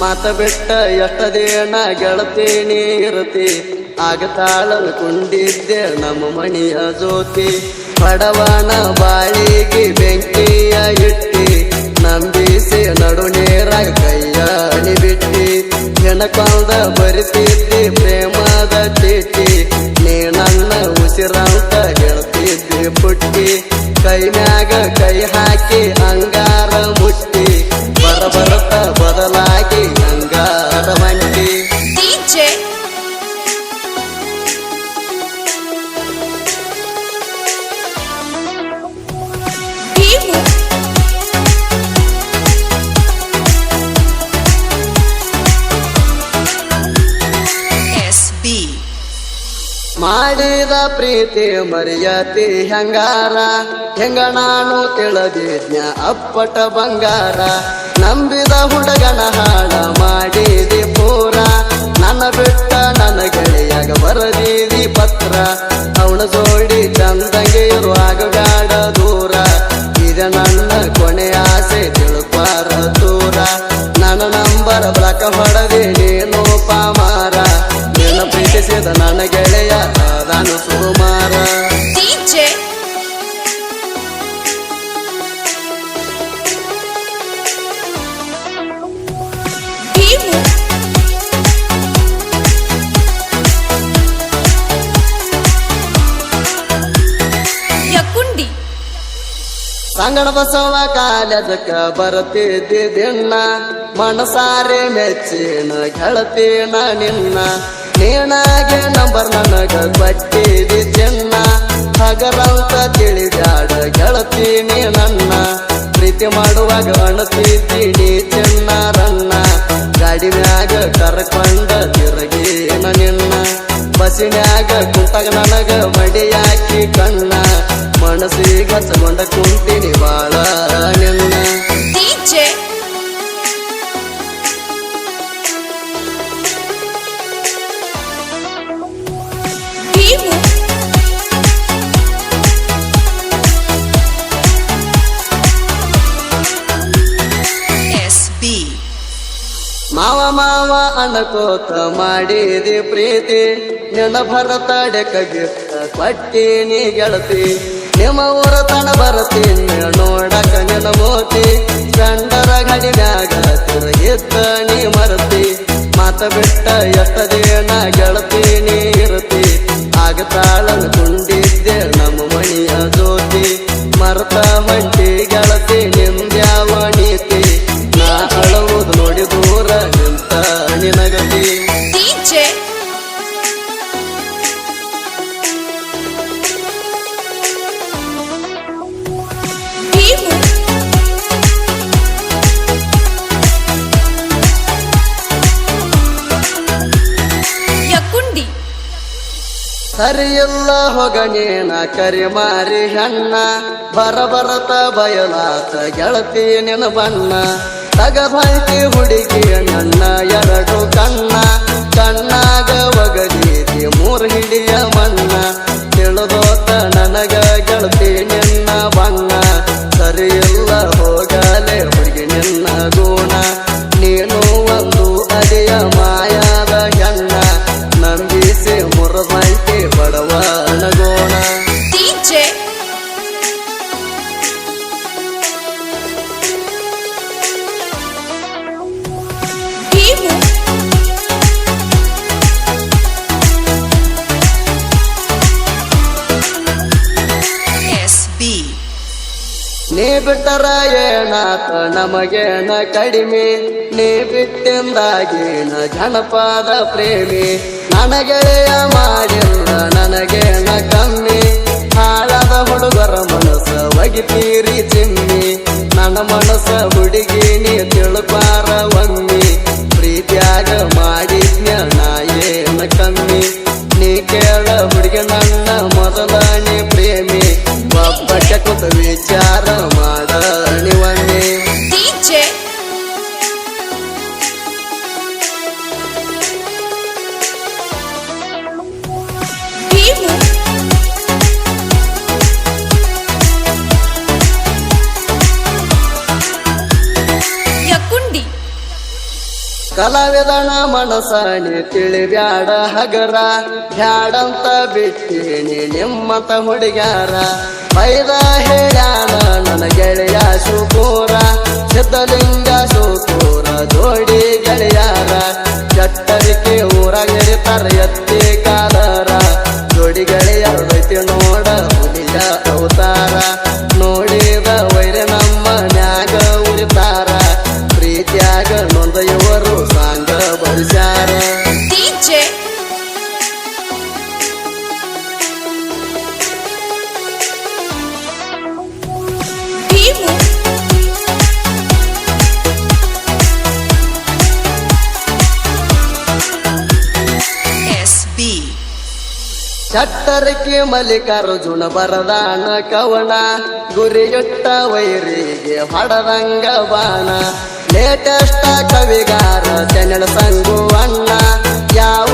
ಮಾತ ಬಿಟ್ಟ ಎಷ್ಟದೇನ ಗೆಳತೀನಿ ಇರತಿ ಆಗತಾಳನ ಕುಂಡಿದ್ದೆ ನಮ್ಮ ಮಣಿಯ ಜ್ಯೋತಿ ಬಡವನ ಬಾಳಿಗೆ ಬೆಂಕಿಯ ಇಟ್ಟಿ ನಂಬಿಸಿ ನಡು ನೇರಾಗ ಕೈಯ ಬಿಟ್ಟಿ ಹೆಣಕೊಂದ ಬರಿತಿದ್ದಿ ಪ್ರೇಮದ ಚೀಟಿ ನೀ ನನ್ನ ಉಸಿರಂತ ಹೇಳ್ತಿದ್ದಿ ಪುಟ್ಟಿ ಕೈ ಮ್ಯಾಗ ಕೈ ಹಾಕಿ ಅಂಗಾರ ಮುಟ್ಟಿ ಬರಬರತ ಬದಲಾಗಿ ಅಂಗಾರ ಮಂಟಿ ಮಾಡಿದ ಪ್ರೀತಿ ಮರ್ಯಾತಿ ಹೆಂಗಾರ ಹೆಂಗ ನಾನು ತಿಳಿದಿದ್ನ ಅಪ್ಪಟ ಬಂಗಾರ ನಂಬಿದ ಹುಡುಗನ ಹಾಳ ಮಾಡಿದಿ ಪೂರ ನನ್ನ ಬಿಟ್ಟ ನನ್ನ ಗೆಳೆಯಾಗ ಬರದಿದಿ ಪತ್ರ ಅವನ ಜೋಡಿ ಚಂದಂಗೆ ಇರುವಾಗ ಗಾಡ ದೂರ ಇದ ನನ್ನ ಕೊನೆ ಆಸೆ ತಿಳುಪಾರ ದೂರ ನನ್ನ ನಂಬರ್ ಬ್ಲಾಕ್ ಹೊಡೆದಿ ನೀನು ಪಾಮಾರ ನಿನ್ನ ಪ್ರೀತಿಸಿದ ನನ್ನ ಗೆಳೆಯ ನಾನು ಸುಮಾರ ಸಂಗಡ ಬಸವ ಕಾಲದಕ್ಕ ಬರತಿದ್ದಿ ದಿನ ಮನಸಾರೆ ಮೆಚ್ಚಿನ ಗೆಳತಿನ ನಿನ್ನ ನೀನಾಗೆ ನಂಬರ್ ನನಗ ಕೊಟ್ಟಿದಿ ಚಿನ್ನ ಹಗರಂತ ತಿಳಿದಾಡ ಗೆಳತೀನಿ ನನ್ನ ಪ್ರೀತಿ ಮಾಡುವಾಗ ಅಣತಿದ್ದೀನಿ ಚಿನ್ನರನ್ನ ಗಾಡಿ ಮ್ಯಾಗ ಕರ್ಕೊಂಡ ತಿರುಗಿನ ನಿನ್ನ ಬಸಿನ್ಯಾಗ ಕುಂತಾಗ ನನಗ ಮಡಿಯಾಕಿ ಕಣ್ಣ ಮನಸ್ಸಿಗೆ ಹಚ್ಚಕೊಂಡ ಕುಂತೀನಿ ಬಾಳ ನಿನ್ನ ಮಾವ ಮಾವ ಅಣಕೋತ ಮಾಡಿದಿ ಪ್ರೀತಿ ನಿನ್ನ ಭರತಡೆಕ ಗಿಫ್ಟ ಕೊಟ್ಟಿನಿ ಗೆಳತಿ ನಿಮ್ಮ ಊರ ತನ ಬರತೀನಿ ನೋಡಕ ನಿನ್ನ ಮೋತಿ ಗಂಡರ ಗಡಿ ಮ್ಯಾಗ ತಿರುಗಿದ್ದ ನೀ ಮರತಿ ಮಾತ ಬಿಟ್ಟ ಎಷ್ಟದೇನ ಗೆಳತೀನಿ ಇರತಿ ಆಗತಾಳನ ಕುಂಡಿದ್ದೆ ನಮ್ಮ ಮಣಿಯ ಜ್ಯೋತಿ ಮರತ ಹೊಂಟಿ ಗೆಳತಿ ನಿಮ್ದ್ಯಾವ ನೀತಿ ನಾ ಅಳುವುದು ನೋಡಿ ದೂರ ನಿಂತ ನಿನಗತಿ ಸರಿಯಿಲ್ಲ ಹೊಗನೇನ ಕರಿ ಮಾರಿ ಹೆಣ್ಣ ಬರಬರತ ಬಯಲಾತ ಗೆಳತಿ ನಿನ ಬಣ್ಣ ತಗಬಂತಿ ಹುಡುಗಿ ನನ್ನ ಎರಡು ಕಣ್ಣ ಕಣ್ಣಾಗ ಒಗದೀತಿ ಮೂರು ಹಿಡಿಯ ಮಣ್ಣ ತಿಳಿದೋತ ನನಗ ಗೆಳತಿ ನಿನ್ನ ಬಣ್ಣ ಸರಿಯಿಲ್ಲ ಹೋಗಲೆ ಹುಡುಗಿ ನಿನ್ನ ಗುಣ ನೀನು ಒಂದು ಅಡಿಯ ಮಾಯಾದ ಹೆಣ್ಣ ನಂಬಿಸಿ ಮುರದಂತೆ ಬಡವನ ಗೋಣ ನೀ ಬಿಟ್ಟರ ಏನಾತ ನಮಗೇನ ಕಡಿಮೆ ನೀ ಬಿಟ್ಟಿಂದಾಗೇನ ಜನಪದ ಪ್ರೇಮಿ ನನಗೆಳೆಯ ಮಾಡಿಲ್ಲ ನನಗೇನ ಕಮ್ಮಿ ಹಾಳದ ಹುಡುಗರ ಮನಸ್ಸ ಒಗಿತೀರಿ ಚಿಮ್ಮಿ ನನ್ನ ಮನಸ್ಸ ಹುಡುಗಿ ನೀ ತಿಳುಪಾರ ಒಮ್ಮಿ ಪ್ರೀತಿಯಾಗ ಮಾಡಿದ್ನ ನಾ ಏನ ಕಮ್ಮಿ ನೀ ಕೇಳ ಹುಡುಗಿ ನನ್ನ ಮೊದಲನೇ ಪ್ರೇಮಿ ಒಬ್ಬಕ್ಕೆ ಕೂತ ವಿಚಾರ ಮಾಡ ನೀವನ್ನೇ ಕಲಾವಿದನ ಮನಸಾಣಿ ತಿಳಿಬ್ಯಾಡ ಹಗರ ಬ್ಯಾಡಂತ ಬಿಟ್ಟೀನಿ ನಿಮ್ಮತ ಹುಡುಗ್ಯಾರ ಬೈದ ಹೇಳ್ಯಾನ ನನ್ನ ಗೆಳೆಯ ಸುಕೂರ ಸಿದ್ಧಲಿಂಗ ಸುಕೂರ ಜೋಡಿ ಗೆಳೆಯಾರ ಚಟ್ಟರಿಕೆ ಊರಾಗಿರ್ತಾರ ಎತ್ತಿ ಕಾಲರ ಜೋಡಿ ಗೆಳೆಯರೈತಿ ನೋಡ ಹುಲಿಯ ಅವತಾರ ನೋಡಿದ ವೈರ ನಮ್ಮ ನ್ಯಾಗ ಉಳಿತಾರ ಪ್ರೀತಿಯಾಗ ನೊಂದ ಇವರು ಸಾಂಗ ಬಡಿಸ್ಯಾರ DJ ಭೀಮು SB ಚಟ್ಟರಿಕೆ ಮಲ್ಲಿಕಾರ್ಜುನ ಬರದಾನ ಕವನ ಗುರಿಯುಟ್ಟ ವೈರಿಗೆ ಹೊಡದಂಗ ಬಾಣ ಲೇಟೆಸ್ಟ್ ಕವಿಗಾರ ಚೆನ್ನಡ ಸಂಗು ಅಣ್ಣ ಯಾವ